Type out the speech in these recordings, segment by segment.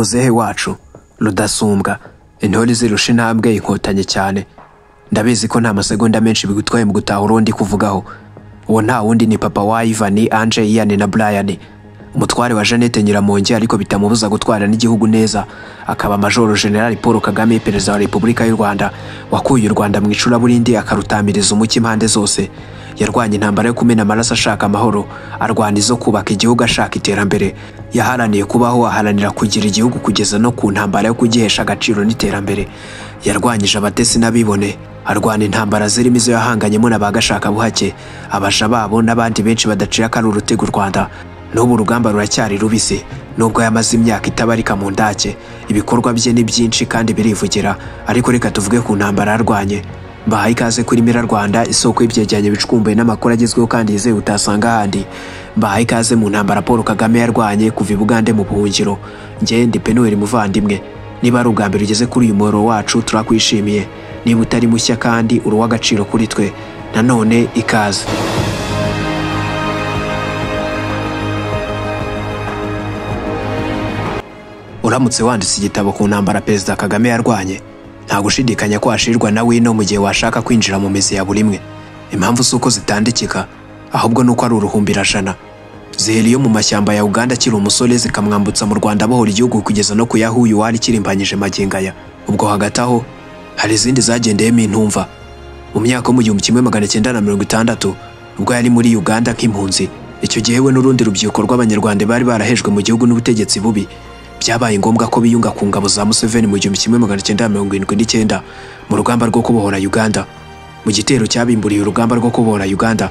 muzehe wacu rudasumbwa, intore zirusha intambwe inkotanye cyane. Ndabizi ko nta masegonda menshi bigutwaye mu gutahura undi kuvugaho. Uwo nta wundi ni papa wa Ivan, Ange, Ian na Brian, umutware wa Jeannette Nyiramongi, ariko bitamubuza gutwara n'igihugu neza. Akaba Major General Paul Kagame, Perezida wa Repubulika y'u Rwanda, wakuye u Rwanda mu icuraburindi akarutamiriza umucyo impande zose. Yarwanye intambara yo kumena amaraso ashaka amahoro, arwana izo kubaka igihugu ashaka iterambere. Yaharaniye kubaho, aharanira kugira igihugu kugeza no ku ntambara yo kugihesha agaciro n'iterambere. Yarwanyije abatesi n'abibone, arwana intambara zirimo izo yahanganyemo n'abagashaka buhake, abaja babo n'abandi benshi badaciye akari urutego u Rwanda. N'ubu urugamba ruracyari rubisi, nubwo yamaze imyaka itabarika mu ndake. Ibikorwa bye ni byinshi kandi birivugira, ariko reka tuvuge ku ntambara yarwanye. Mbahaye ikaze kuri Mira Rwanda, isoko y'ibyegeranyo bicukumbuye n'amakuru agezweho kandi yizewe utasanga ahandi. Mbahaye ikaze mu ntambara Paul Kagame yarwanye kuva i Bugande mu buhungiro. Njye ndi Penuel muvandimwe. Niba ari ubwa mbere ugeze kuri uyu muhoro wacu, turakwishimiye. Niba utari mushya kandi uri uw'agaciro kuri twe, nanone ikaze. Uramutse wanditse igitabo ku ntambara Perezida Kagame yarwanye, nta gushidikanya ko hashirwa na wino mu gihe washaka kwinjira mu mizi ya buri imwe. Impamvu si uko zitandikika, ahubwo nuko ari uruhumbirajana. Zihera mu mashyamba ya Uganda akiri umusore, zikamwambutsa mu Rwanda bohora igihugu kugeza no kuyahuye wari kirimbanyije magingaya. Ubwo hagati aho hari izindi zagendeyemo intumva. Mu myaka mu 1960, ubwo yari muri Uganda nk'impunzi, icyo gihe we n'urundi rubyiruko rw'abanyarwanda bari barahejwe mu gihugu n'ubutegetsi bubi. Byabaye ngombwa ko biyunga ku ngabo za Museveni mu 1979 mu rugamba rwo kubohora Uganda. Mu gitero cyabimburiye urugamba rwo kubohora Uganda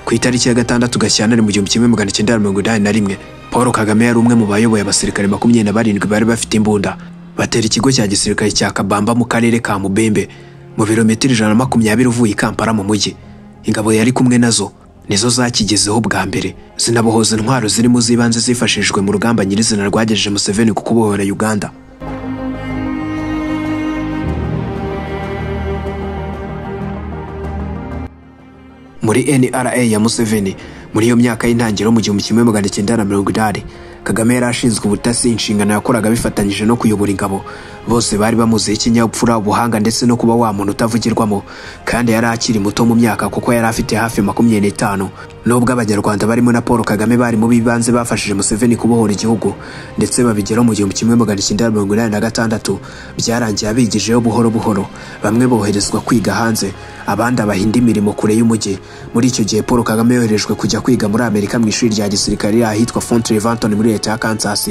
ku itariki ya 6 Gashyantare mu 1981, Paul Kagame yari umwe mu bayoboye abasirikare 27 bari bafite imbunda. Batera ikigo cya gisirikare cya Kabamba mu karere ka Mubembe, mu birometero 120 uvuye i Kampala mu mujyi. Ingabo yari kumwe nazo nizo zakigezeho bwa mbere, zinabohoza intwaro zirimo zibanze zifashishijwe mu rugamba nyirizina rwagejeje Museveni ku kubohora Uganda. Muri NRA ya Museveni muri iyo myaka y'intangiriro mu 1980, Kagame yari ashinzwe ubutasi, inshingano yakoraga bifatanyije no kuyobora ingabo. Bose bari bamuziye ikinyabupfura, ubuhanga ndetse no kuba wa muntu utavugirwamo, kandi yari akiri muto mu myaka kuko yari afite hafi 25. Nubwo abanyarwanda barimo na Paul Kagame bari mu bibanze bafashije Museveni kubohora igihugu ndetse babigeraho mu 1986, byarangiye abigijeho buhoro buhoro. Bamwe boherezwa kwiga hanze, abandi abahinda imirimo kure y'umujyi. Muri icyo gihe Paul Kagame yoherejwe kujya kwiga muri Amerika mu ishuri rya gisirikare ahitwa Fort Levanton muri leta ya Kansas.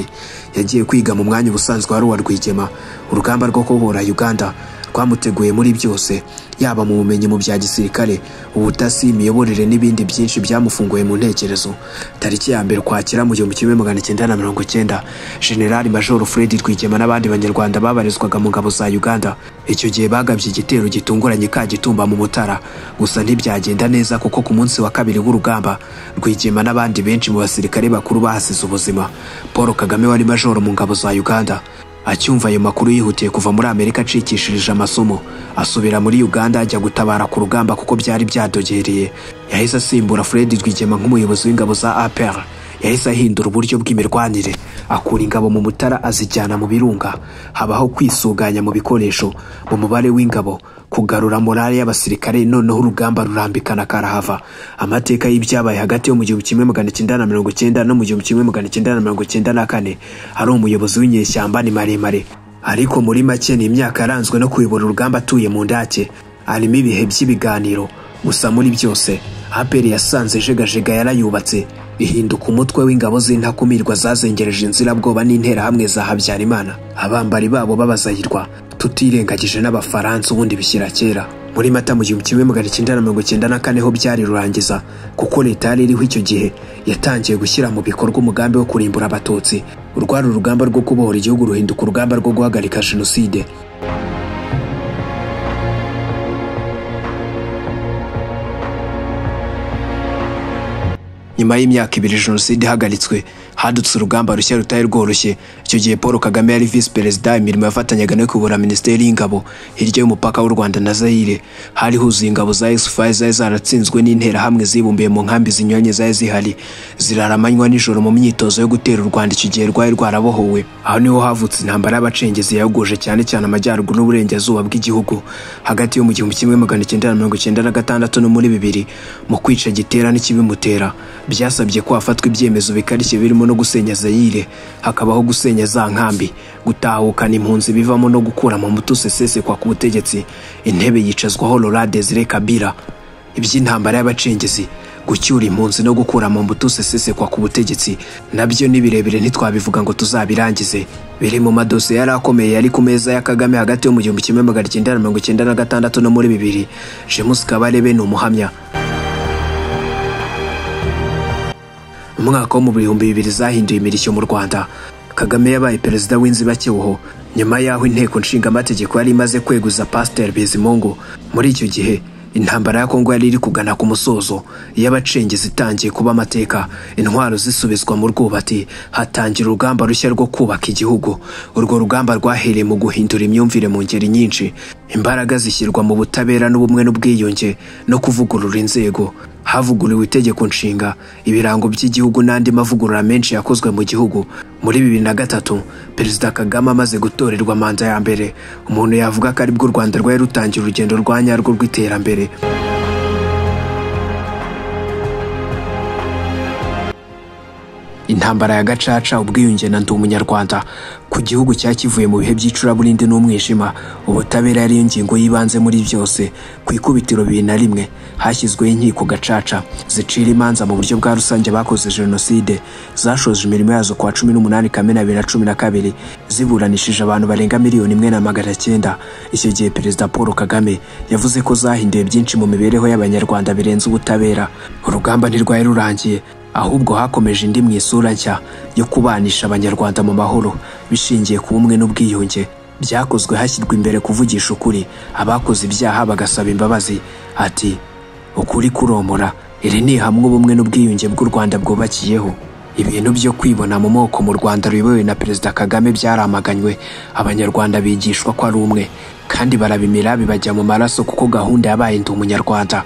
Yagiye kwiga mu mwanya ubusanzwe wari uwa Rwigema. Urugamba rwo kubohora Uganda rwamuteguye muri byose, yaba mu bumenyi mu bya gisirikare, ubutasi, imiyoborere n'ibindi byinshi byamufunguye mu ntekerezo. Tariki ya 1 Ukwakira mu 1990, General Major Fred Rwigema n'abandi banyarwanda babarizwaga mu ngabo za Uganda icyo gihe bagabye igitero gitunguranye Kagitumba mu Mutara. Gusa ntibyagenda neza kuko ku munsi wa kabiri w'urugamba Rwigema n'abandi benshi mu basirikare bakuru bahasize ubuzima. Paul Kagame wari major mu ngabo za Uganda acyumva ayo makuru yihutiye kuva muri Amerika acikishirije amasomo, asubira muri Uganda ajya gutabara ku rugamba kuko byari byadogereye. Yahise asimbura Fred Rwigema nk'umuyobozi w'ingabo za APR. Yahise ahindura uburyo bw'imirwanire, akura ingabo mu Mutara azijyana mu Birunga. Habaho kwisuganya mu bikoresho, mu mubare w'ingabo, kugarura morale y'abasirikare, noneho urugamba rurambikana karahava. Amateka y'ibyabaye hagati yo mu 1990 no mu 1994 hari umuyobozi w'inyeshyamba ni maremare, ariko muri make ni imyaka yaranzwe no kuyobora urugamba atuye mu ndake. Harimo ibihe by'ibiganiro, gusa muri byose APR yasanze jegajega yarayubatse, ihinduka umutwe w'ingabo z'intakumirwa zazengereje inzirabwoba n'interahamwe za Habyarimana. Abambari babo babazahirwa, tutirengagije n'abafaransa ubundi bishyira kera. Muri Mata mu 1994 ho byari rurangiza, kuko leta yari iriho icyo gihe yatangiye gushyira mu bikorwa umugambi wo kurimbura abatutsi. Urwari urugamba rwo kubohora igihugu ruhinduka urugamba rwo guhagarika jenoside. nyuma y'imyaka 2 jenoside ihagaritswe hadutse urugamba rushya rutari rworoshye. Icyo gihe Paul Kagame yari vice perezida, imirimo yafatanyaga no kuyobora minisiteri y'ingabo hirya y'umupaka w'u Rwanda na Zaire. Hari huzuye ingabo za S5 zari zaratsinzwe n'intera hamwe zibumbiye mu nkambi zinyuranye zari zihari, ziraramanywa nijoro mu myitozo yo gutera u Rwanda icyo gihe rwari rwarabohowe. Aho niho havutse intambara y'abacengezi yagoje cyane cyane amajyaruguru n'uburengerazuba bw'igihugu hagati yo mu 1996 no muri 2000. Mu kwica Gitera n'ikibimutera byasabye ko hafatwa ibyemezo bikarishye birimo no gusenya Zaire, hakabaho gusenya za nkambi, gutahukana impunzi bivamo no gukura mu mutuse sese kwa kubutegetsi intebe yicazwaho Laurent Désiré Kabila. Iby'intambara y'abacengezi, gucyura impunzi no gukura mu mutuse sese kwa kubutegetsi nabyo ni birebire ntitwabivuga ngo tuzabirangize. Biri mu madosiye yari akomeye yari ku meza ya Kagame hagati yo mu 1996 no muri 2000. James Kabarebe ni umuhamya. Umwaka wo mu 2000 zahinduye imirishyo mu Rwanda. Kagame yabaye perezida w'inzibacyuho nyuma y'aho inteko nshinga amategeko yari imaze kweguza Pasteur Bizimungu. Muri icyo gihe intambara ya Kongo yari iri kugana ku musozo, y'abacengezi itangiye kuba amateka, intwaro zisubizwa mu rwubati, hatangira urugamba rushya rwo kubaka igihugu. Urwo rugamba rwahereye mu guhindura imyumvire mu ngeri nyinshi, imbaraga zishyirwa mu butabera n'ubumwe n'ubwiyunge no kuvugurura inzego. Havuguruwe itegeko nshinga, ibirango by'igihugu n'andi mavugurura menshi yakozwe mu gihugu. Muri 2003 Perezida Kagame amaze gutorerwa manda ya mbere, umuntu yavuga ko ari bwo Rwanda rwari rutangira urugendo rwa nyarwo rw'iterambere. Intambara ya gacaca, ubwiyunge na ndi umunyarwanda ku gihugu cyakivuye mu bihe by'icuraburindi n'umwijima. Ubutabera yari ingingo yibanze muri byose. Ku ikubitiro 2001 hashyizweho inkiko gacaca zicira imanza mu buryo bwa rusange bakoze jenoside, zashoje imirimo yazo kwa 18 Kamena 2012 ziburanishije abantu barenga 1,900,000. Icyo gihe Perezida Paul Kagame yavuze ko zahinduye byinshi mu mibereho y'abanyarwanda birenze ubutabera. Urugamba ntirwari rurangiye, ahubwo hakomeje indi mwisura nshya yo kubanisha abanyarwanda mu mahoro bishingiye ku bumwe n'ubwiyunge. Byakozwe hashyirwa imbere kuvugisha ukuri, abakoze ibyaha bagasaba imbabazi. Ati ukuri kuromora, iri ni hamwe ubumwe n'ubwiyunge bw'u Rwanda bwubakiyeho. Ibintu byo kwibona mu moko mu Rwanda ruyobowe na Perezida Kagame byaramaganywe. Abanyarwanda bigishwa ko ari umwe kandi barabimira bibajya mu maraso, kuko gahunda yabaye ndi umunyarwanda.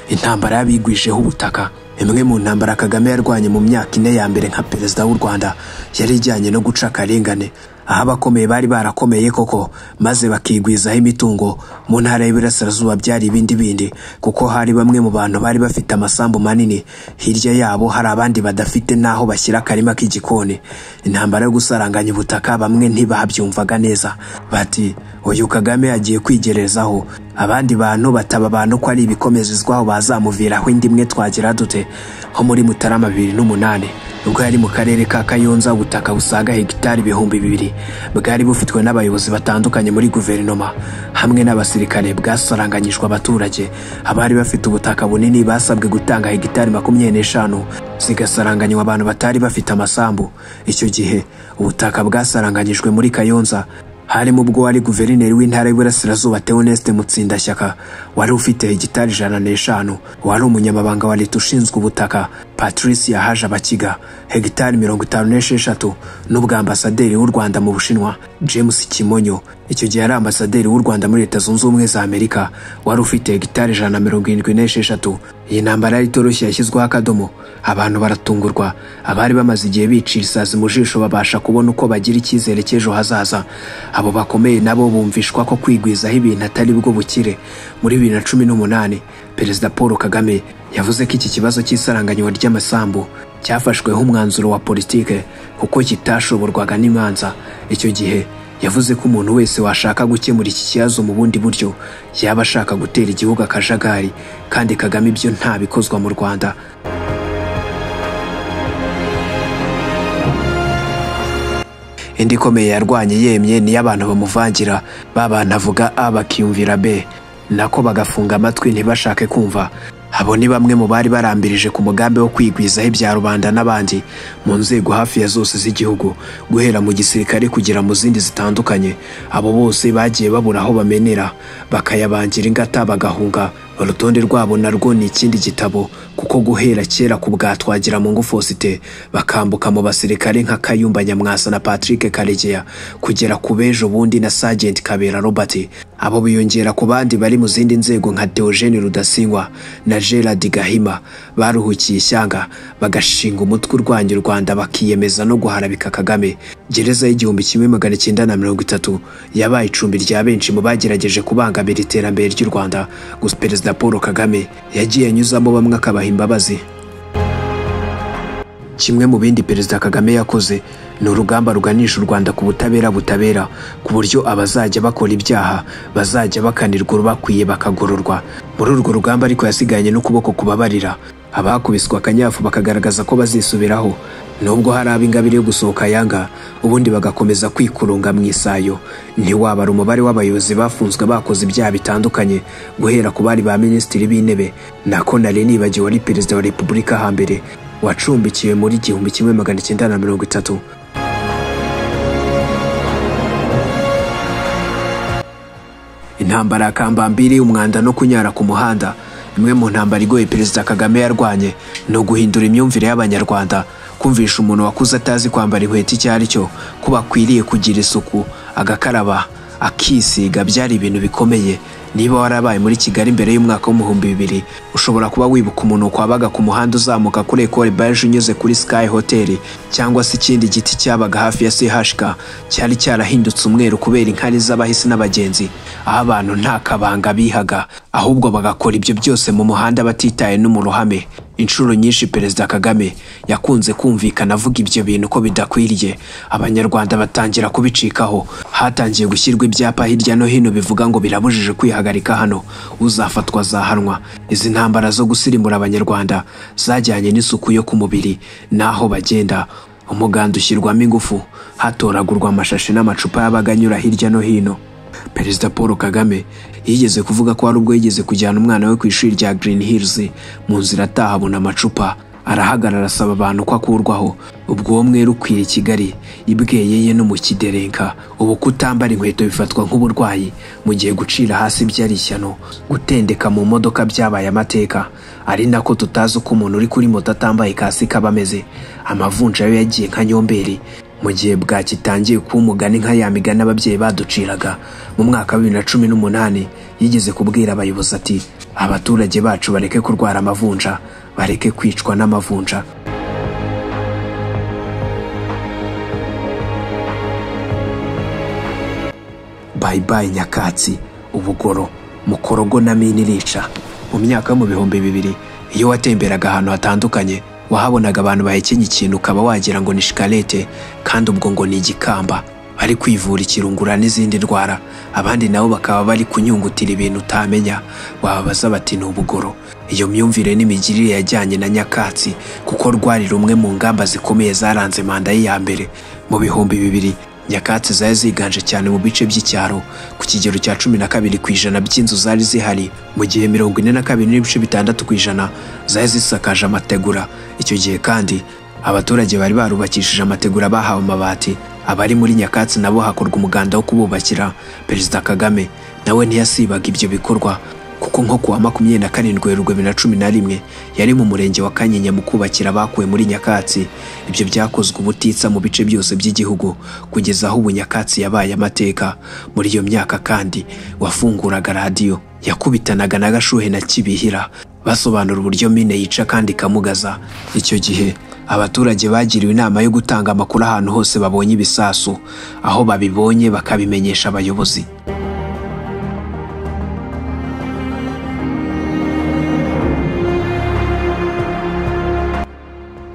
Intambara yabigwijeho ubutaka, imwe mu ntambara Kagame yarwanye mu myaka 4 ya mbere nka perezida w'u Rwanda, yari ijyanye no guca akarengane. Aho abakomeye bari barakomeye koko maze bakigwizaho imitungo. Mu ntara y'Iburasirazuba byari ibindi, kuko hari bamwe mu bantu bari bafite amasambu manini, hirya yabo hari abandi badafite naho bashyira akarima k'igikoni. Intambara yo gusaranganya ubutaka bamwe ntibabyumvaga neza, bati uyu Kagame agiye kwigerezaho. Abandi bantu bataba abantu ko ari ibikomezezwaho bazamuviraho indimwe twagira dute. Ho muri Mutarama 2008 ubwo yari mu karere ka Kayonza, ubutaka busaga hegitari 2,000 bwari bufitwe n'abayobozi batandukanye muri guverinoma hamwe n'abasirikare, bwasaranganyijwe abaturage. Abari bafite ubutaka bunini basabwe gutanga hegitari 25 zigasaranganywa abantu batari bafite amasambu. Icyo gihe ubutaka bwasaranganyijwe muri Kayonza harimo ubwo wari guverineri w'intara y'Iburasirazuba Theoneste Mutsindashyaka wari ufite hegitari 105, wari umunyamabanga wa leta ushinzwe ubutaka Patricia Haja Bakiga hegitari 56, n'ubwa ambasaderi w'u Rwanda mu Bushinwa James Kimonyo, icyo gihe ari ambasaderi w'u Rwanda muri Leta Zunze Ubumwe za Amerika, wari ufite hegitari 176. Iyi ntambara itoroshye yashyizweho akadomo, abantu baratungurwa. Abari bamaze igihe bicira isazi mu jisho babasha kubona uko bagira icyizere cy'ejo hazaza. Abo bakomeye nabo bumvishwa ko kwigwizaho ibintu atari bwo bukire. Muri 2018 Perezida Paul Kagame yavuze ko iki kibazo cy'isaranganywa ry'amasambu cyafashweho umwanzuro wa politike kuko kitashoborwaga n'imanza. Icyo gihe yavuze ko umuntu wese washaka gukemura iki kibazo mu bundi buryo yaba ashaka gutera igihugu akajagari, kandi Kagame ibyo nta bikozwa mu Rwanda. Indi komeye yarwanye yemye ni y'abantu bamuvangira, babana avuga A bakiyumvira B, nako bagafunga amatwi ntibashake kumva. Abo ni bamwe mu bari barambirije ku mugambi wo kwigwizaho ibya rubanda n'abandi mu nzego hafi ya zose z'igihugu, guhera mu gisirikare kugera mu zindi zitandukanye. Abo bose bagiye babura aho bamenera, bakayabangira ingata bagahunga urutonde rwabo narwo ni ikindi gitabo, kuko guhera kera ku bwa Twagiramungu Faustin bakambuka mu basirikare nka Kayumba Nyamwasa na Patrick Karegeya kugera ku bejo bundi na Sergeant Kabera Robert, abo biyongera ku bandi bari mu zindi nzego nka Theogene Rudasingwa na Gerard Gahima baruhukiye ishyanga bagashinga umutwe urwanya u Rwanda bakiyemeza no guharabika Kagame. Gereza y'igihumbi 1930 yabaye icumbi rya benshi mu bagerageje kubangamira iterambere ry'u Rwanda. Gusa Perezida Paul Kagame yagiye anyuzamo bamwe akabaha imbabazi. Kimwe mu bindi Perezida Kagame yakoze ni urugamba ruganisha u Rwanda ku butabera ku buryo abazajya bakora ibyaha bazajya bakanirwa bakwiye bakagororwa. Muri urwo rugamba ariko yasiganye n'ukuboko kubabarira abakubiswa akanyafu bakagaragaza ko bazisubiraho, nubwo hari ab'ingabire yo gusohoka yanga ubundi bagakomeza kwikurunga mu isayo. Ntiwabara umubare w'abayobozi bafunzwe bakoze ibyaha bitandukanye, guhera ku bari ba minisitiri b'intebe na Konali nibagiwe wari perezida wa Repubulika hambere wacumbikiwe muri 1930. Intambara ya Kambambiri, umwanda no kunyara ku muhanda. Imwe mu ntambara igoye Perezida Kagame yarwanye no guhindura imyumvire y'Abanyarwanda, kumvisha umuntu wakuze atazi kwambara inkweto icyo ari cyo ko bakwiriye kugira isuku, agakaraba akisiga. Byari ibintu bikomeye. Niba warabaye muri Kigali mbere y'umwaka w'2000 ushobora kuba wibuka umuntu kwabaga ku muhanda uzamuka kuri Ecole Belge unyuze kuri Sky Hotel, cyangwa se ikindi giti cyabaga hafi ya CHK cyari cyarahindutse umweru kubera inkari z'abahisi n'abagenzi, aho abantu nta kabanga bihaga ahubwo bagakora ibyo byose mu muhanda batitaye no mu ruhame. Inshuro nyinshi Perezida Kagame yakunze kumvikana avuga ibyo bintu ko bidakwiriye. Abanyarwanda batangira kubicikaho, hatangiye gushyirwa ibyapa hirya no hino bivuga ngo birabujije kwihagarika hano, uzafatwa zahanwa. Izi ntambara zo gusirimura Abanyarwanda zajyanye n'isuku yo ku mubiri, naho bagenda umuganda ushyirwamo ingufu, hatoragurwa amashashi n'amacupa y'abaganyura hirya no hino. Perezida Paul Kagame yigeze kuvuga ko hari ubwo yigeze kujyana umwana we ku ishuri rya Green Hills, mu nzira atahabona amacupa arahagarara asaba abantu ko akurwaho. Ubwo uwo mwere ukwira i Kigali ibweyeye no mu Kiderenka. Ubu kutambara inkweto bifatwa nk'uburwayi, mu gihe gucira hasi byari ishyano, gutendeka mu modoka byabaye amateka. Ari nako tutazi uko umuntu uri kuri moto atambaye kasike aba ameze. Amavunja yo yagiye nka Nyomberi, mu gihe bwakitangiye kuba umugani nka ya migani ababyeyi baduciraga. Mu mwaka wa 2018 yigeze kubwira abayobozi ati, abaturage bacu bareke kurwara amavunja, bareke kwicwa n'amavunja. Bye bye nyakatsi, ubugoro, mukorogo na minirica. Mu myaka yo mu 2000 iyo watemberaga ahantu hatandukanye wahabonaga abantu bahekenye ikintu ukaba wagira ngo ni shikarete, kandi ubwo ngo ni igikamba, bari kwivura ikirungura n'izindi ndwara. Abandi nabo bakaba bari kunyungutira ibintu utamenya, wababaza bati ni ubugoro. Iyo myumvire n'imigirire yajyanye na nyakatsi, kuko rwari rumwe mu ngamba zikomeye zaranze manda ye ya mbere. Mu 2000 nyakatsi zari ziganje cyane mu bice by'icyaro, ku kigero cya 12% by'inzu zari zihari, mu gihe 42.6% zari zisakaje amategura. Icyo gihe kandi abaturage bari barubakishije amategura bahawe amabati. Abari muri nyakatsi nabo hakorwa umuganda wo kububakira. Perezida Kagame nawe ntiyasibaga ibyo bikorwa, kuko nko kuwa 27 Werurwe 2011 yari mu murenge wa Kanyinya mu kubakira bakuwe muri nyakatsi. Ibyo byakozwe ubutitsa mu bice byose by'igihugu kugeza aho nyakatsi yabaye amateka. Muri iyo myaka kandi wafunguraga radio yakubitanaga na Gashuhe na Kibihira basobanura uburyo mine yica kandi kamugaza. Icyo gihe abaturage bagiriwe inama yo gutanga amakuru ahantu hose babonye ibisasu, aho babibonye bakabimenyesha abayobozi.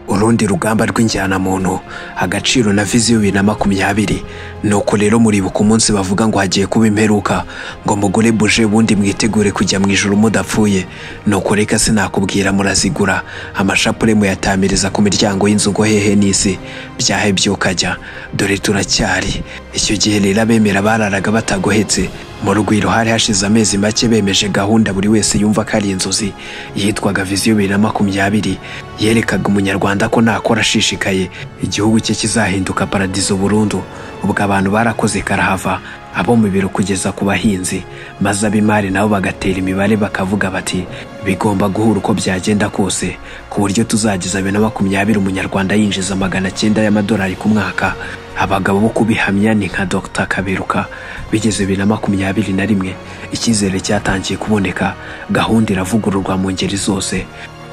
Urundi rugamba rw'injyana muntu, agaciro na viziyo 2020. Nuko rero muribuka umunsi bavuga ngo hagiye kuba imperuka, ngo mugure buje bundi mwitegure kujya mu ijuru mudapfuye. Nuko reka sinakubwira murazigura, amashapure muyatamiriza ku miryango y'inzu ngo hehe n'isi byahe byokajya, dore turacyari. Icyo gihe rero abemera bararaga batagohetse. Mu Rugwiro hari hashize amezi make bemeje gahunda buri wese yumva ko ari inzozi, yitwaga viziyo 2020. Yerekaga umunyarwanda ko nakora ashishikaye igihugu cye kizahinduka paradizo burundu. Ubwo abantu barakoze karahava, abo mu biro kugeza ku bahinzi, maze ab'imari nabo bagatera imibare bakavuga bati bigomba guhura uko byagenda kose ku buryo tuzageza 2020 umunyarwanda yinjiza 900 y'amadolari ku mwaka. Abagabo bo kubihamya ni nka Dr. Kaberuka. Bigeze 2021 icyizere cyatangiye kuboneka, gahunda iravugururwa mu ngeri zose.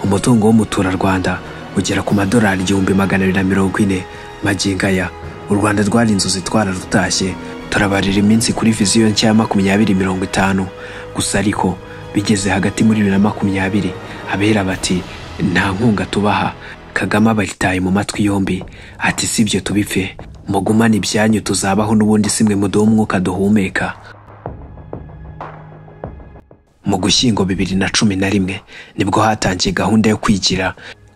Umutungo w'umuturarwanda ugera ku madolari 240. Magingaya u Rwanda rwari inzozi twararutashye, turabarira iminsi kuri viziyo nshya ya 2050. Gusa ariko bigeze hagati muri 2020 abera bati nta nkunga tubaha. Kagame abaritaye mu matwi yombi ati sibyo tubipfe, mugumana ibyanyu tuzabaho n'ubundi simwe muduha umwuka duhumeka. Mu Gushyingo 2011 nibwo hatangiye gahunda yo kwigira.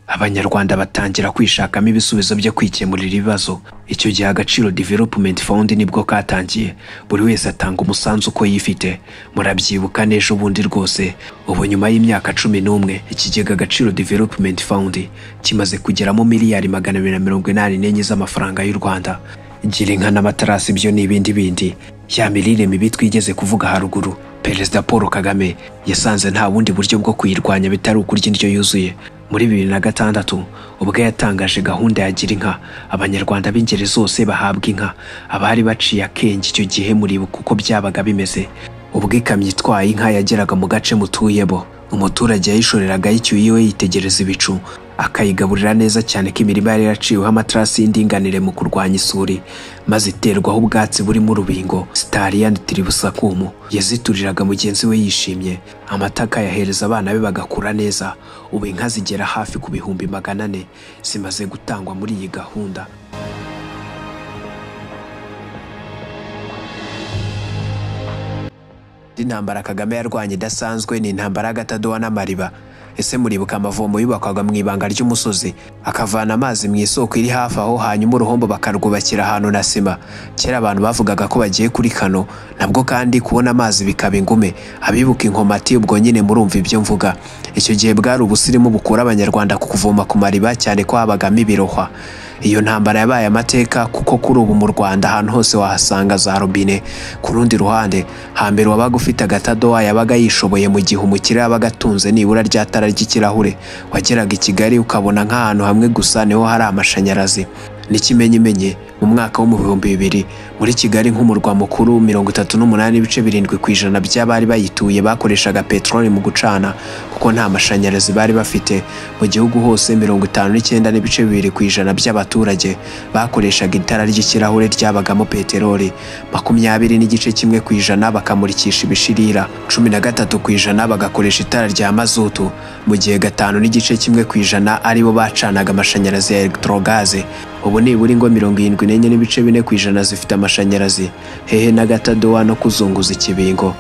Abanyarwanda batangira kwishakamo ibisubizo byo kwikemurira ibibazo. Icyo gihe Agaciro Development Fund nibwo katangiye, buri wese atanga umusanzu uko yifite. Murabyibuka n'ejo bundi rwose. Ubu nyuma y'imyaka 11 ikigega Agaciro Development Fund kimaze kugeramo miliyari 284 z'amafaranga y'u Rwanda. Gira inka n'amatarasi byo n'ibindi bindi. Ya mirire mibi twigeze kuvuga haruguru, Perezida Paul Kagame yasanze nta bundi buryo bwo kuyirwanya bitari ukurya indyo yuzuye. Muri 2006 ubwo yatangaje gahunda ya gira inka, abanyarwanda b'ingeri zose bahabwa inka. Abari baciye akenge icyo gihe muribuka uko byabaga bimeze. Ubwo ikamyo itwaye inka yageraga mu gace mutuyebo, umuturage yayishoreraga yicyuye yitegereza ibicu, akayigaburira neza cyane ko imirima yari yaciweho amatrasi y'indinganire mu kurwanya isuri, maze iterwaho ubwatsi burimo urubingo. Starian Tiribusakumu yazituriraga mugenzi we yishimye, amataka yahereza abana be bagakura neza. Ubu inka zigera hafi ku 400 zimaze gutangwa muri iyi gahunda. Intambara Kagame yarwanye idasanzwe ni intambara y'agatadowa n'amariba. Ese muribuka amavomo yubakwaga mu ibanga ry'umusozi, akavana amazi mu isoko iri hafi aho, hanyuma uruhombo bakarwubakira ahantu na sima. Kera abantu bavugaga ko bagiye kuri kano, nabwo kandi kubona amazi bikaba ingume. Abibuka inkomati ubwo nyine murumva ibyo mvuga. Icyo gihe bwari ubusirimu bukura abanyarwanda ku kuvoma ku mariba, cyane ko habagamo ibirohwa. Iyo ntambara yabaye amateka kuko kuri ubu mu Rwanda ahantu hose wahasanga za robine. Ku rundi ruhande, hambere wabaga ufite agatadowa yabaga yishoboye mu gihe umukire yabaga atunze nibura ryatara ry'ikirahure. Wageraga i Kigali ukabona nk'ahantu hamwe gusa niho hari amashanyarazi. N'ikimenyimenye mu mwaka w'2000 muri Kigali nk'umurwa mukuru 38.7% by'abari bayituye bakoreshaga petroli mu gucana kuko nta mashanyarazi bari bafite. Mu gihugu hose 59.2% by'abaturage bakoreshaga itara ry'ikirahure ryabagamo petroli. 20.1% bakamurikisha ibishirira, 13% bagakoresha itara rya mazutu, mu gihe 5.1% aribo bacanaga amashanyarazi ya electrogaze. Ubu nibura ingo 74.4% zifite amashanyarazi, hehe n'agatadowa no kuzunguza ikibingo.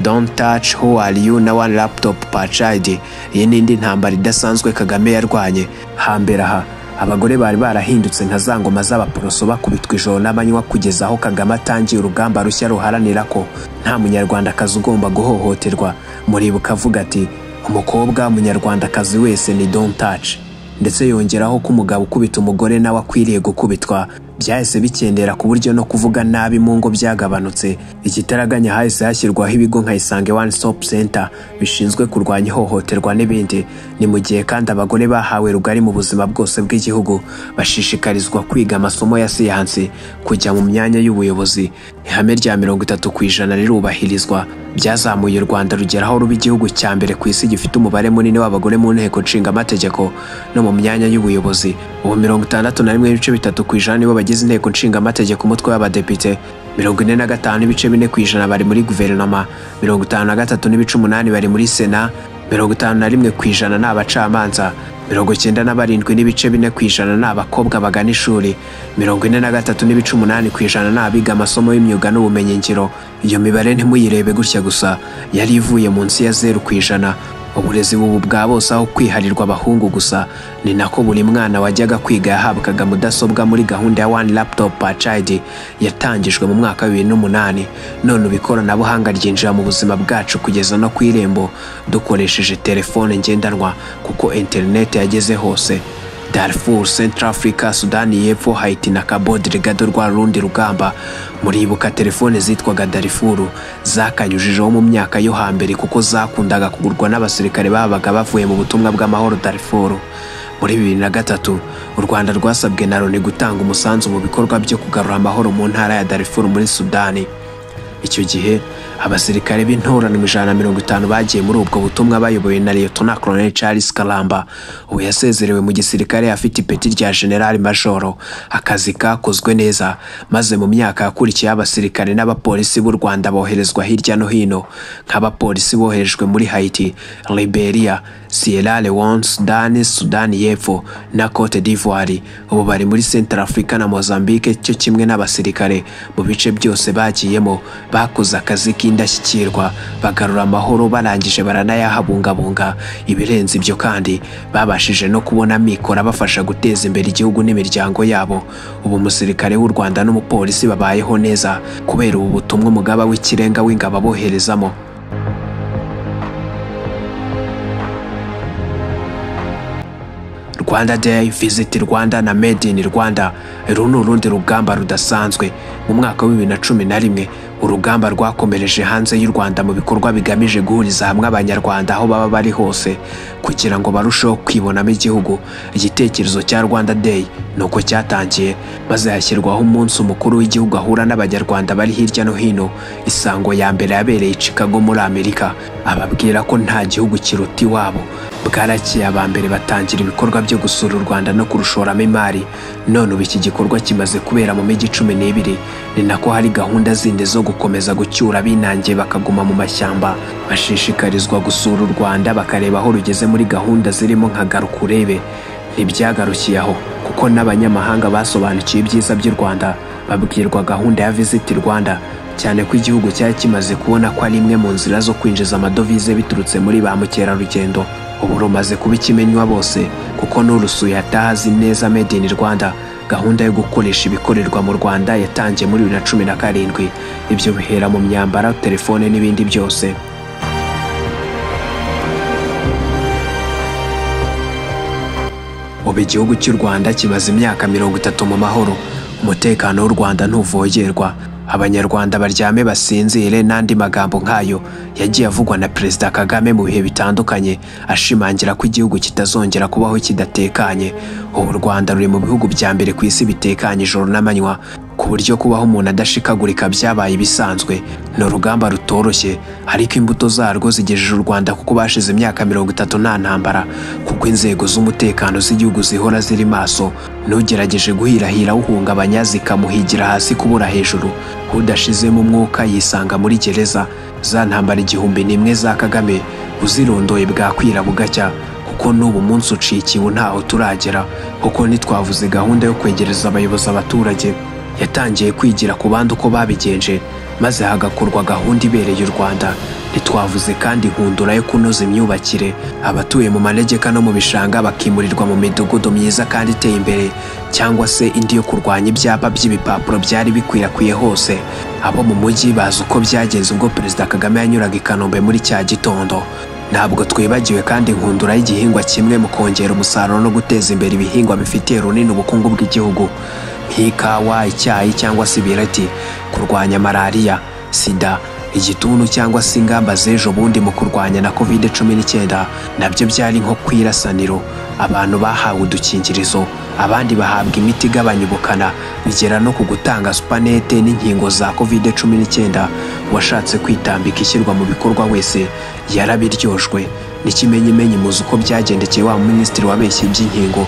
Don't touch who are you na one laptop per child. Iyi n'indi ntambara idasanzwe Kagame yarwanye. Hambere aha abagore bari barahindutse nka za ngoma z'abaporoso bakubitwa ijoro n'amanywa, kugeza aho Kagame atangiye urugamba rushya ruharanira ko nta munyarwandakazi ugomba guhohoterwa. Muribuka avuga ati umukobwa munyarwandakazi wese ni don't touch, ndetse yongeraho ko umugabo ukubita umugore nawe akwiriye gukubitwa. Byahise bikendera ku buryo no kuvuga nabi mu ngo byagabanutse. Ikitaraganya hahise hashyirwaho ibigo nka Isange One Stop Center bishinzwe kurwanya ihohoterwa n'ibindi. Ni mu gihe kandi abagore bahawe rugari mu buzima bwose bw'igihugu, bashishikarizwa kwiga amasomo ya siyansi, kujya mu myanya y'ubuyobozi. Ihame rya 30% rirubahirizwa, byazamuye u Rwanda rugeraho ruba igihugu cya mbere ku isi gifite umubare munini w'abagore mu nteko nshinga amategeko no mu myanya y'ubuyobozi. Ubu 61.3% nibo bagize inteko nshinga amategeko umutwe w'abadepite, 45.4% bari muri guverinoma, 53.8% bari muri sena, 51% ni abacamanza, 97.4% ni abakobwa bagana ishuri, 43.8% ni abiga amasomo y'imyuga n'ubumenyi ngiro. Iyo mibare ntimuyirebe gutya gusa, yari ivuye munsi ya 0%. Uburezi bubu bwa bose aho kwiharirwa abahungu gusa, ni nako buri mwana wajyaga kwiga yahabwaga mudasobwa muri gahunda ya one laptop per child yatangijwe mu mwaka wa 2008. None ikoranabuhanga ryinjira mu buzima bwacu kugeza no ku irembo dukoresheje telefone ngendanwa kuko internet yageze hose. Darfur, Centrafurika, Sudan yepfo, Haiti na Cabo Delgado rwa rundi rugamba. Muribuka telefone zitwaga Darfur zakanyujijeho mu myaka yo hambere kuko zakundaga kugurwa n'abasirikare babaga bavuye mu butumwa bw'amahoro Darfur. Muri 2003 u Rwanda rwasabwe na Loni gutanga umusanzu mu bikorwa byo kugarura amahoro mu ntara ya Darfur muri Sudan. Icyo gihe abasirikare b'intorano 150 bagiye muri ubwo butumwa bayobowe na Lieutenant Colonel Charles Kalamba, ubu yasezerewe mu gisirikare afite ipeti rya General Major. Akazi kakozwe neza, maze mu myaka yakurikiye abasirikare n'abapolisi b'u Rwanda boherezwa hirya no hino, nk'abapolisi boherejwe muri Haiti, Liberia, Sierra Leone, Sudan yepfo na Cote d'Ivoire. Ubu bari muri Centrafurika na Mozambique, cyo kimwe n'abasirikare mu bice byose bagiyemo bakoze akazi k'indashyikirwa, bagarura amahoro barangije baranayahabungabunga. Ibirenze ibyo kandi babashije no kubona mikoro abafasha guteza imbere igihugu n'imiryango yabo. Ubu umusirikare w'u Rwanda n'umupolisi babayeho neza kubera ubu butumwa umugaba w'ikirenga w'ingabo aboherezamo. Rwanda Day, Visit Rwanda na Made in Rwanda. Uru ni urundi rugamba rudasanzwe. Mu mwaka wa 2011 urugamba rwakomereje hanze y'u Rwanda mu bikorwa bigamije guhuriza hamwe abanyarwanda aho baba bari hose kugira ngo barusheho kwibonamo igihugu. Igitekerezo cya Rwanda Day nuko cyatangiye, maze hashyirwaho umunsi umukuru w'igihugu ahura n'abanyarwanda bari hirya no hino. Isango ya mbere yabereye Chicago muri Amerika, ababwira ko nta gihugu kiruta iwabo. Bwarakiye abambere batangira ibikorwa byo gusura u Rwanda no kurushoramo imari. None ubu iki gikorwa kimaze kubera mu mijyi 12, ni nako hari gahunda zindi zo gukomeza gucyura binangiye bakaguma mu mashyamba. Bashishikarizwa gusura u Rwanda bakareba aho rugeze muri gahunda zirimo nka garuka urebe. Ntibyagarukiye aho kuko n'abanyamahanga basobanukiye ibyiza by'u Rwanda babwirwa gahunda ya Visit Rwanda, cyane ko igihugu cyari kimaze kubona ko ari imwe mu nzira zo kwinjiza amadovize biturutse muri ba mukerarugendo. Ubu rumaze kuba ikimenywa bose kuko n'urusuye atahazi neza Made in Rwanda. Gahunda yo gukoresha ibikorerwa mu Rwanda yatangiye muri 2017. Ibyo bihera mu myambaro, telefone n'ibindi byose. Ubu igihugu cy'u Rwanda kimaze imyaka 30 mu mahoro. Umutekano w'u Rwanda ntuvogerwa. Abanyarwanda baryame basinzire n'andi magambo nkayo yagiye avugwa na Perezida Kagame mu bihe bitandukanye, ashimangira ko igihugu kitazongera kubaho kidatekanye. Ubu Rwanda ruri mu bihugu bya mbere ku isi bitekanye ijoro n'amanywa, ku buryo kubaho umuntu adashikagurika byabaye bisanzwe. Ni urugamba rutoroshye, ariko imbuto zarwo zigejeje u Rwanda kuko bashize imyaka 30 nta ntambara, kuko inzego z'umutekano z'igihugu zihora ziri maso. Nugerageje guhirahira uhungabanya zikamuhigira hasi kubura hejuru. Udashizemo umwuka yisanga muri gereza. Za ntambara 1001 za Kagame uzirondoye bwakwira bugacya, kuko n'ubu munsi ucikiwe ntaho turagera. Kuko nitwavuze gahunda yo kwegereza abayobozi abaturage, yatangiye kwigira ku bandi uko babigenje, maze hagakorwa gahunda ibereye u Rwanda. Ntitwavuze kandi nkundura yo kunoza imyubakire, abatuye mu manegeka no mu bishanga bakimurirwa mu midugudu myiza kandi iteye imbere, cyangwa se indi yo kurwanya ibyapa by'ibipapuro byari bikwirakwiye hose. Abo mu mujyi bazi uko byagenze ubwo Perezida Kagame yanyuraga i Kanombe muri cya gitondo. Ntabwo twibagiwe kandi nkundura y'igihingwa kimwe mu kongera umusaruro no guteza imbere ibihingwa bifitiye runini ubukungu bw'igihugu, nk'ikawa, icyayi cyangwa se ibireti, kurwanya malaria, sida, igituntu cyangwa se ingamba z'ejo bundi mu kurwanya na COVID-19 nabyo byari nko kwirasaniro. Abantu bahawe udukingirizo, abandi bahabwa imiti igabanya ubukana, bigera no ku gutanga supanete n'inkingo za COVID-19. Washatse kwitambika ishyirwa mu bikorwa wese yarabiryojwe. N'ikimenyimenyi muzi uko byagendekeye wa minisitiri wabeshye iby'inkingo,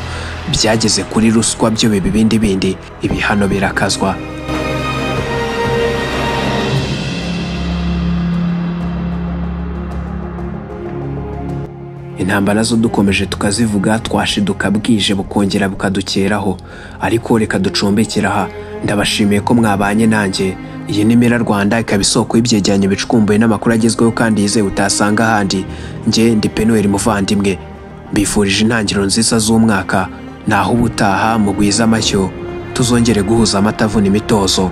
byageze kuri ruswa byo bindi, ibihano birakazwa. Intambara zo dukomeje tukazivuga twashiduka bwije bukongera bukadukeraho, ariko reka ducumbekera aha. Ndabashimiye ko mwabanye nanjye. Iyi ni Mira Rwanda, ikaba isoko y'ibyegeranyo bicukumbuye n'amakuru agezweho kandi yizewe utasanga ahandi. Nge ndi Penuel Muvandimwe, mbifurije intangiriro nziza z'umwaka. Naho ubutaha mugwiza amashyo, tuzongere guhuza amatavuna imitozo.